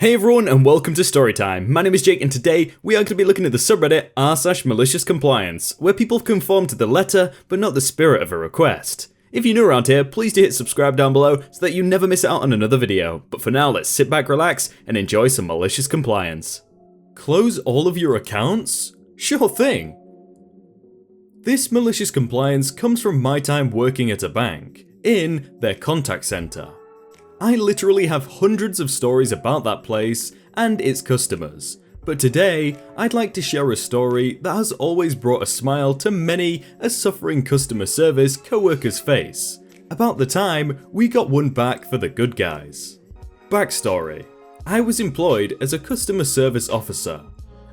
Hey everyone and welcome to Storytime. My name is Jake and today we are going to be looking at the subreddit r/maliciouscompliance, where people conform to the letter but not the spirit of a request. If you're new around here, please do hit subscribe down below so that you never miss out on another video. But for now, let's sit back, relax, and enjoy some malicious compliance. Close all of your accounts? Sure thing. This malicious compliance comes from my time working at a bank, in their contact center. I literally have hundreds of stories about that place and its customers, but today I'd like to share a story that has always brought a smile to many a suffering customer service co-worker's face, about the time we got one back for the good guys. Backstory: I was employed as a customer service officer.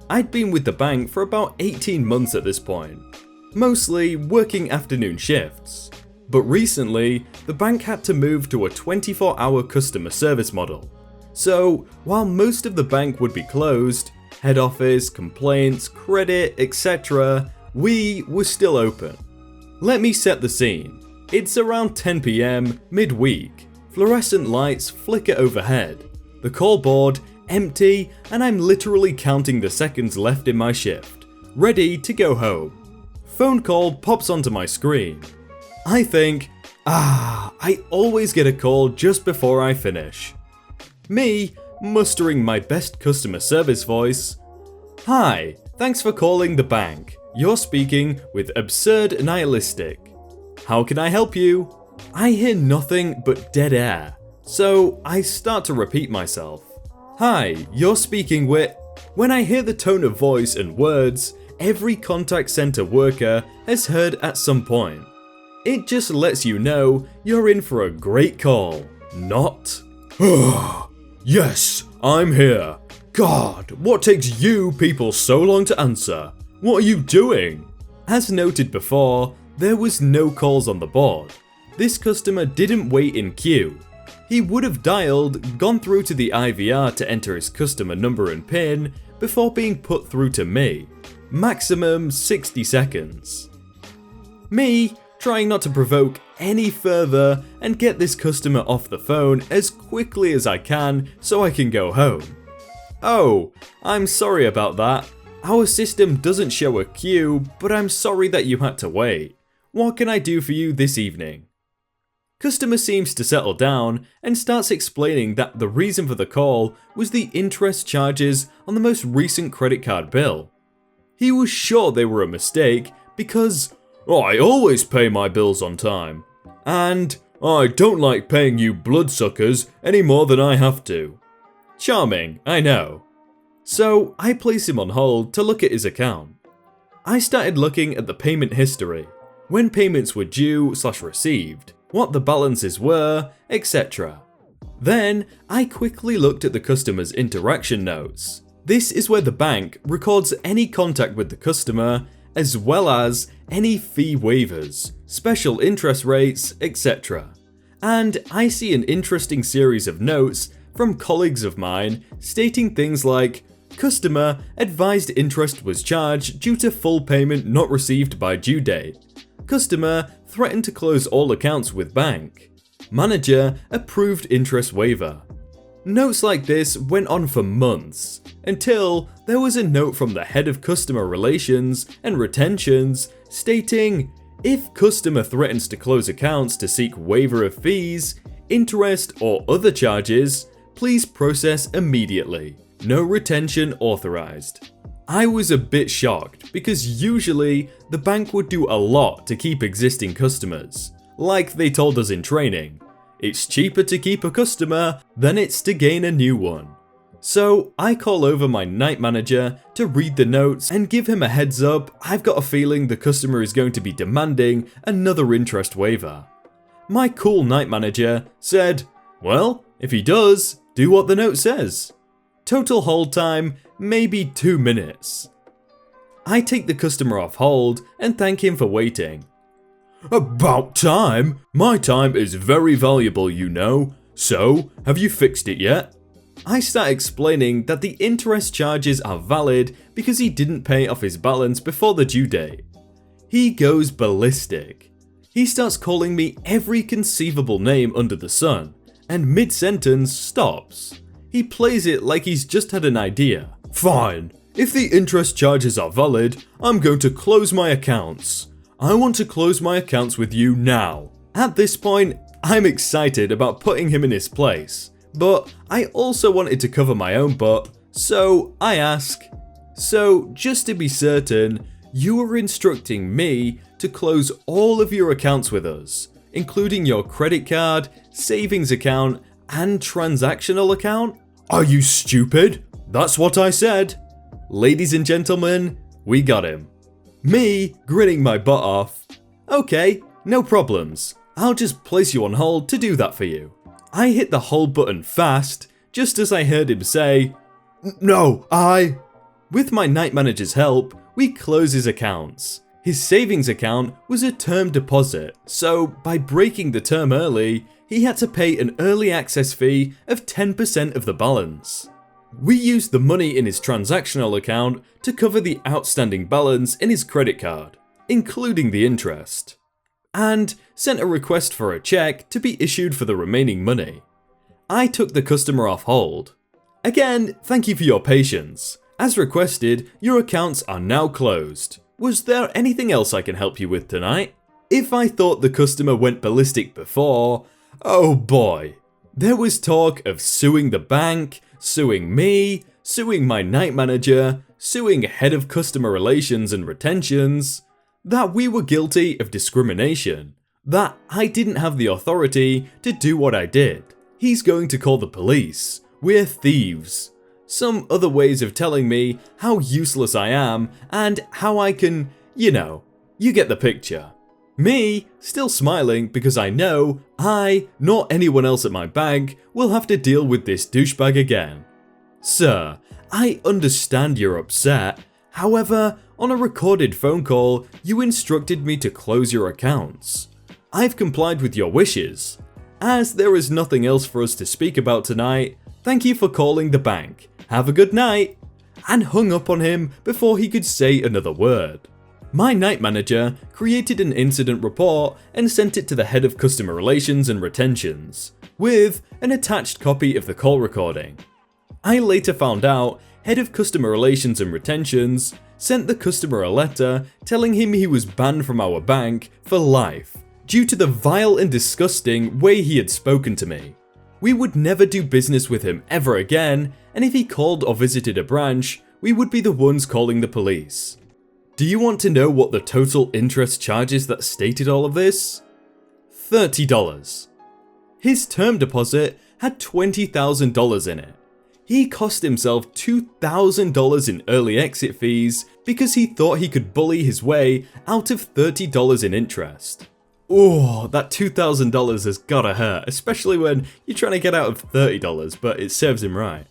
I'd been with the bank for about 18 months at this point, mostly working afternoon shifts. But recently, the bank had to move to a 24-hour customer service model. So, while most of the bank would be closed, head office, complaints, credit, etc., we were still open. Let me set the scene. It's around 10 PM, midweek. Fluorescent lights flicker overhead. The call board empty, and I'm literally counting the seconds left in my shift, ready to go home. Phone call pops onto my screen. I think, I always get a call just before I finish. Me, mustering my best customer service voice. Hi, thanks for calling the bank. You're speaking with Absurd Nihilistic. How can I help you? I hear nothing but dead air, so I start to repeat myself. Hi, you're speaking with... When I hear the tone of voice and words every contact center worker has heard at some point. It just lets you know you're in for a great call, not... Yes, I'm here. God, what takes you people so long to answer? What are you doing? As noted before, there was no calls on the board. This customer didn't wait in queue. He would have dialed, gone through to the IVR to enter his customer number and PIN before being put through to me. Maximum 60 seconds. Me, trying not to provoke any further and get this customer off the phone as quickly as I can so I can go home. Oh, I'm sorry about that. Our system doesn't show a queue, but I'm sorry that you had to wait. What can I do for you this evening? Customer seems to settle down and starts explaining that the reason for the call was the interest charges on the most recent credit card bill. He was sure they were a mistake because I always pay my bills on time, and I don't like paying you bloodsuckers any more than I have to. Charming, I know. So I place him on hold to look at his account. I started looking at the payment history, when payments were due/received, what the balances were, etc. Then I quickly looked at the customer's interaction notes. This is where the bank records any contact with the customer, as well as any fee waivers, special interest rates, etc. And I see an interesting series of notes from colleagues of mine stating things like, customer advised interest was charged due to full payment not received by due date. Customer threatened to close all accounts with bank. Manager approved interest waiver. Notes like this went on for months, until there was a note from the head of customer relations and retentions stating, if customer threatens to close accounts to seek waiver of fees, interest or other charges, please process immediately. No retention authorized. I was a bit shocked because usually the bank would do a lot to keep existing customers, like they told us in training. It's cheaper to keep a customer than it's to gain a new one. So I call over my night manager to read the notes and give him a heads up. I've got a feeling the customer is going to be demanding another interest waiver. My cool night manager said, well, if he does, do what the note says. Total hold time, maybe 2 minutes. I take the customer off hold and thank him for waiting. About time! My time is very valuable, you know. So, have you fixed it yet? I start explaining that the interest charges are valid because he didn't pay off his balance before the due date. He goes ballistic. He starts calling me every conceivable name under the sun, and mid-sentence stops. He plays it like he's just had an idea. Fine, if the interest charges are valid, I'm going to close my accounts. I want to close my accounts with you now. At this point, I'm excited about putting him in his place, but I also wanted to cover my own butt, so I ask, so just to be certain, you are instructing me to close all of your accounts with us, including your credit card, savings account, and transactional account? Are you stupid? That's what I said. Ladies and gentlemen, we got him. Me grinning my butt off. Okay, no problems. I'll just place you on hold to do that for you. I hit the hold button fast, just as I heard him say, No, With my night manager's help, we close his accounts. His savings account was a term deposit, so by breaking the term early, he had to pay an early access fee of 10% of the balance. We used the money in his transactional account to cover the outstanding balance in his credit card, including the interest, and sent a request for a check to be issued for the remaining money. I took the customer off hold. Again, thank you for your patience. As requested, your accounts are now closed. Was there anything else I can help you with tonight? If I thought the customer went ballistic before, oh boy. There was talk of suing the bank, suing me, suing my night manager, suing head of customer relations and retentions, that we were guilty of discrimination, that I didn't have the authority to do what I did. He's going to call the police. We're thieves. Some other ways of telling me how useless I am and how I can, you get the picture. Me, still smiling because I know I, nor anyone else at my bank, will have to deal with this douchebag again. Sir, I understand you're upset. However, on a recorded phone call, you instructed me to close your accounts. I've complied with your wishes. As there is nothing else for us to speak about tonight, thank you for calling the bank. Have a good night. And hung up on him before he could say another word. My night manager created an incident report and sent it to the head of customer relations and retentions, with an attached copy of the call recording. I later found out head of customer relations and retentions sent the customer a letter telling him he was banned from our bank for life due to the vile and disgusting way he had spoken to me. We would never do business with him ever again, and if he called or visited a branch, we would be the ones calling the police. Do you want to know what the total interest charges that stated all of this? $30. His term deposit had $20,000 in it. He cost himself $2,000 in early exit fees because he thought he could bully his way out of $30 in interest. Oh, that $2,000 has gotta hurt, especially when you're trying to get out of $30, but it serves him right.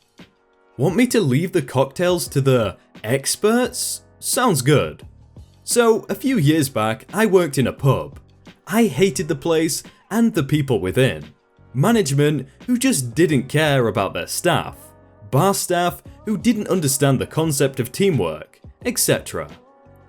Want me to leave the cocktails to the experts? Sounds good. So, a few years back, I worked in a pub. I hated the place and the people within. Management who just didn't care about their staff. Bar staff who didn't understand the concept of teamwork, etc.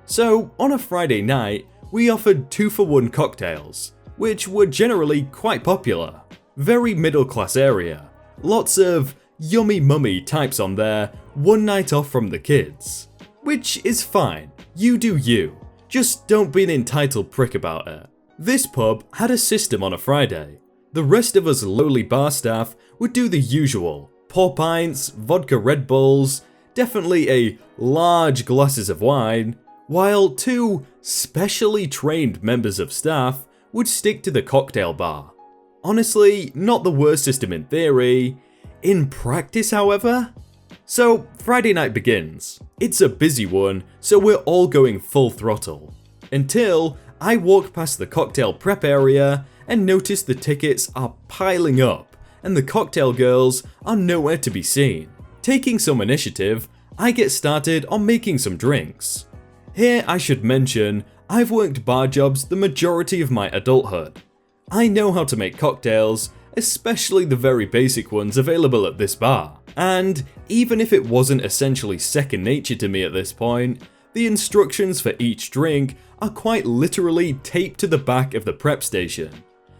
So, on a Friday night, we offered 2-for-1 cocktails, which were generally quite popular. Very middle class area. Lots of yummy mummy types on there, one night off from the kids. Which is fine, you do you, just don't be an entitled prick about it. This pub had a system on a Friday. The rest of us lowly bar staff would do the usual, pour pints, vodka Red Bulls, definitely a large glasses of wine, while 2 specially trained members of staff would stick to the cocktail bar. Honestly, not the worst system in theory. In practice, however? So, Friday night begins. It's a busy one, so we're all going full throttle. Until I walk past the cocktail prep area and notice the tickets are piling up and the cocktail girls are nowhere to be seen. Taking some initiative, I get started on making some drinks. Here I should mention, I've worked bar jobs the majority of my adulthood. I know how to make cocktails, especially the very basic ones available at this bar. And even if it wasn't essentially second nature to me at this point, the instructions for each drink are quite literally taped to the back of the prep station.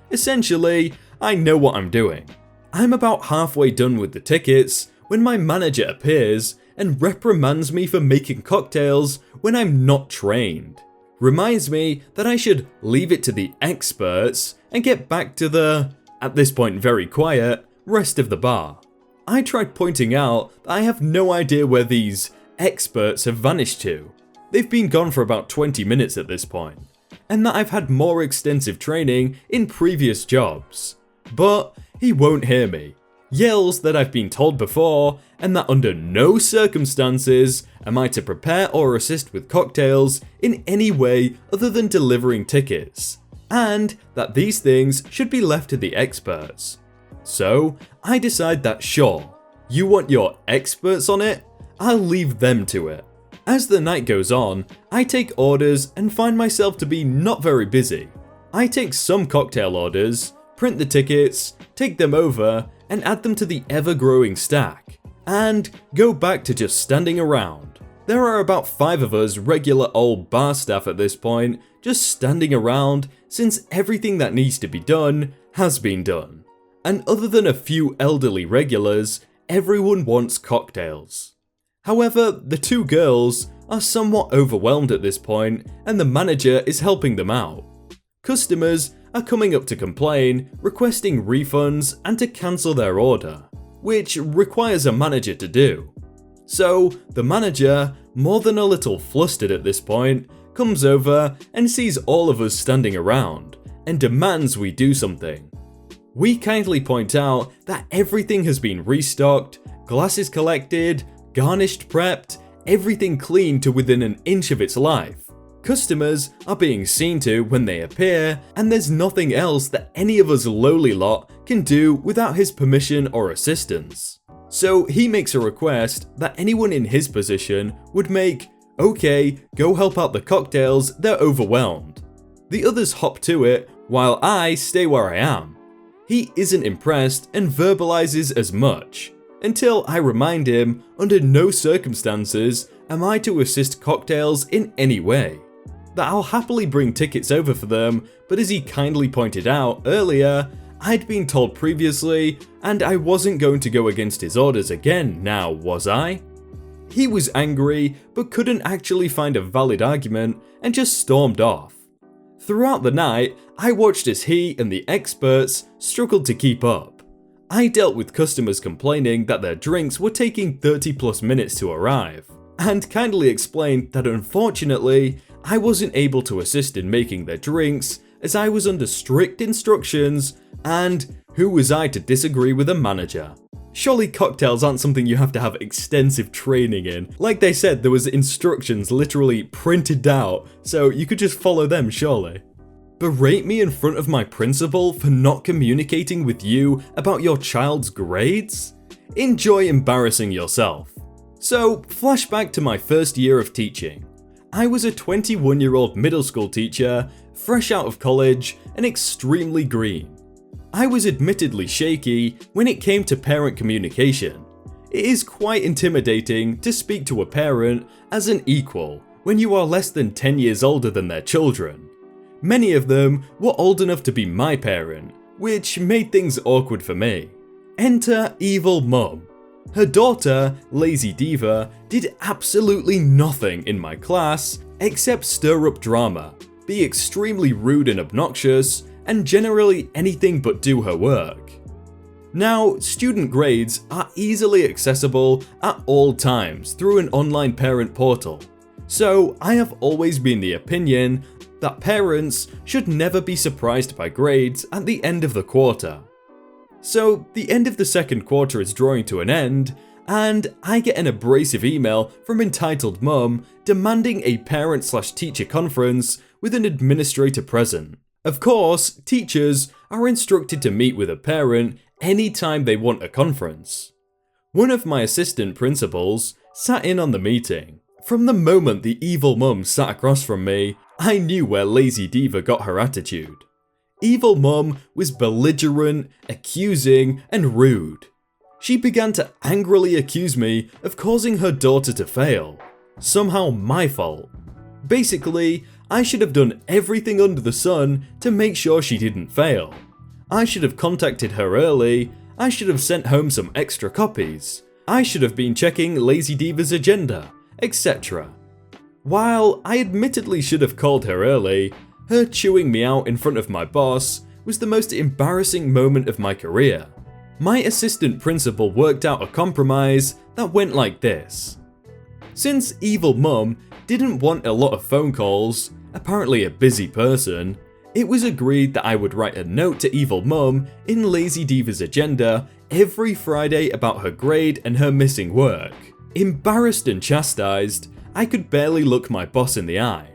Essentially, I know what I'm doing. I'm about halfway done with the tickets when my manager appears and reprimands me for making cocktails when I'm not trained. Reminds me that I should leave it to the experts and get back to the, at this point very quiet, rest of the bar. I tried pointing out that I have no idea where these experts have vanished to. They've been gone for about 20 minutes at this point, and that I've had more extensive training in previous jobs. But he won't hear me. Yells that I've been told before, and that under no circumstances am I to prepare or assist with cocktails in any way other than delivering tickets, and that these things should be left to the experts. So I decide that sure, you want your experts on it? I'll leave them to it. As the night goes on, I take orders and find myself to be not very busy. I take some cocktail orders, print the tickets, take them over, and add them to the ever-growing stack, and go back to just standing around. There are about 5 of us regular old bar staff at this point, just standing around since everything that needs to be done has been done. And other than a few elderly regulars, everyone wants cocktails. However, the 2 girls are somewhat overwhelmed at this point, and the manager is helping them out. Customers are coming up to complain, requesting refunds and to cancel their order, which requires a manager to do. So the manager, more than a little flustered at this point, comes over and sees all of us standing around and demands we do something. We kindly point out that everything has been restocked, glasses collected, garnished, prepped, everything clean to within an inch of its life. Customers are being seen to when they appear, and there's nothing else that any of us lowly lot can do without his permission or assistance. So he makes a request that anyone in his position would make, okay, go help out the cocktails, they're overwhelmed. The others hop to it while I stay where I am. He isn't impressed and verbalizes as much, until I remind him under no circumstances am I to assist cocktails in any way. That I'll happily bring tickets over for them, but as he kindly pointed out earlier, I'd been told previously, and I wasn't going to go against his orders again now, was I? He was angry, but couldn't actually find a valid argument and just stormed off. Throughout the night, I watched as he and the experts struggled to keep up. I dealt with customers complaining that their drinks were taking 30+ minutes to arrive, and kindly explained that unfortunately, I wasn't able to assist in making their drinks as I was under strict instructions, and who was I to disagree with a manager? Surely cocktails aren't something you have to have extensive training in. Like they said, there was instructions literally printed out, so you could just follow them surely. Berate me in front of my principal for not communicating with you about your child's grades? Enjoy embarrassing yourself. So, flashback to my first year of teaching. I was a 21-year-old middle school teacher, fresh out of college, and extremely green. I was admittedly shaky when it came to parent communication. It is quite intimidating to speak to a parent as an equal when you are less than 10 years older than their children. Many of them were old enough to be my parent, which made things awkward for me. Enter evil mum. Her daughter, Lazy Diva, did absolutely nothing in my class except stir up drama, be extremely rude and obnoxious, and generally anything but do her work. Now, student grades are easily accessible at all times through an online parent portal, so I have always been the opinion that parents should never be surprised by grades at the end of the quarter. So the end of the second quarter is drawing to an end, and I get an abrasive email from entitled mum demanding a parent/teacher conference with an administrator present. Of course, teachers are instructed to meet with a parent anytime they want a conference. One of my assistant principals sat in on the meeting. From the moment the evil mum sat across from me, I knew where Lazy Diva got her attitude. Evil mum was belligerent, accusing, and rude. She began to angrily accuse me of causing her daughter to fail. Somehow my fault. Basically, I should have done everything under the sun to make sure she didn't fail. I should have contacted her early, I should have sent home some extra copies. I should have been checking Lazy Diva's agenda, etc. While I admittedly should have called her early, her chewing me out in front of my boss was the most embarrassing moment of my career. My assistant principal worked out a compromise that went like this. Since Evil Mum didn't want a lot of phone calls, apparently a busy person, it was agreed that I would write a note to Evil Mum in Lazy Diva's agenda every Friday about her grade and her missing work. Embarrassed and chastised, I could barely look my boss in the eye.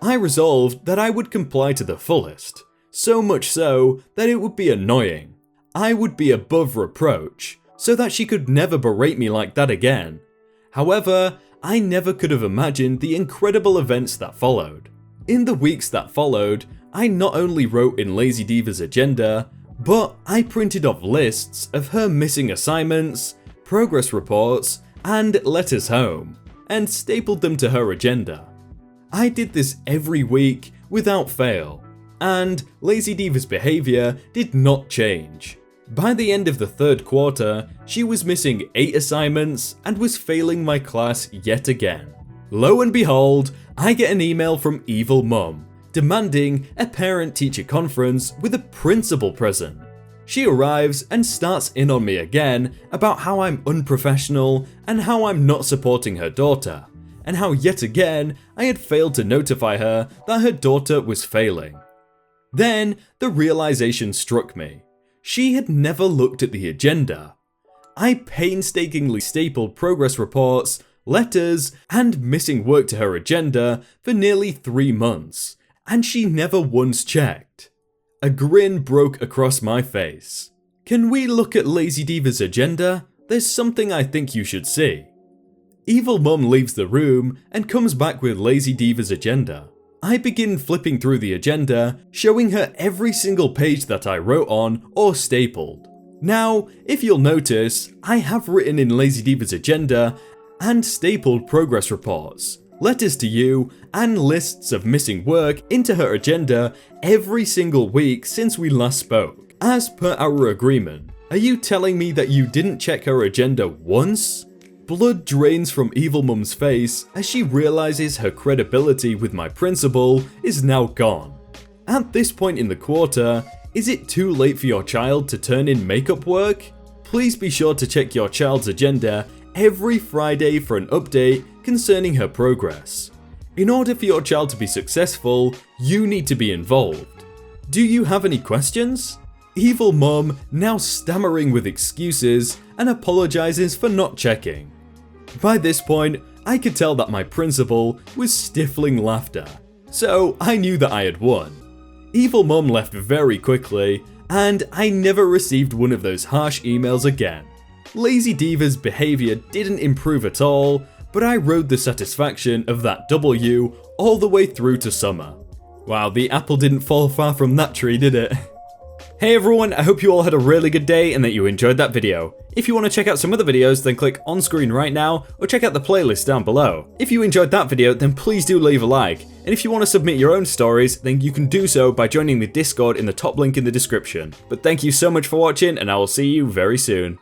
I resolved that I would comply to the fullest, so much so that it would be annoying. I would be above reproach, so that she could never berate me like that again. However, I never could have imagined the incredible events that followed. In the weeks that followed, I not only wrote in Lazy Diva's agenda, but I printed off lists of her missing assignments, progress reports, and letters home, and stapled them to her agenda. I did this every week without fail, and Lazy Diva's behaviour did not change. By the end of the third quarter, she was missing 8 assignments and was failing my class yet again. Lo and behold, I get an email from Evil Mum, demanding a parent-teacher conference with a principal present. She arrives and starts in on me again about how I'm unprofessional and how I'm not supporting her daughter, and how yet again I had failed to notify her that her daughter was failing. Then the realization struck me. She had never looked at the agenda. I painstakingly stapled progress reports, letters, and missing work to her agenda for nearly 3 months, and she never once checked. A grin broke across my face. Can we look at Lazy Diva's agenda? There's something I think you should see. Evil Mum leaves the room and comes back with Lazy Diva's agenda. I begin flipping through the agenda, showing her every single page that I wrote on or stapled. Now, if you'll notice, I have written in Lazy Diva's agenda and stapled progress reports, letters to you, and lists of missing work into her agenda every single week since we last spoke, as per our agreement. Are you telling me that you didn't check her agenda once? Blood drains from Evil Mum's face as she realizes her credibility with my principal is now gone. At this point in the quarter, is it too late for your child to turn in makeup work? Please be sure to check your child's agenda every Friday for an update concerning her progress. In order for your child to be successful, you need to be involved. Do you have any questions? Evil Mum now stammering with excuses and apologizes for not checking. By this point, I could tell that my principal was stifling laughter, so I knew that I had won. Evil Mum left very quickly, and I never received one of those harsh emails again. Lazy Diva's behaviour didn't improve at all, but I rode the satisfaction of that W all the way through to summer. Wow, the apple didn't fall far from that tree, did it? Hey everyone, I hope you all had a really good day and that you enjoyed that video. If you want to check out some other videos, then click on screen right now, or check out the playlist down below. If you enjoyed that video, then please do leave a like, and if you want to submit your own stories, then you can do so by joining the Discord in the top link in the description. But thank you so much for watching, and I will see you very soon.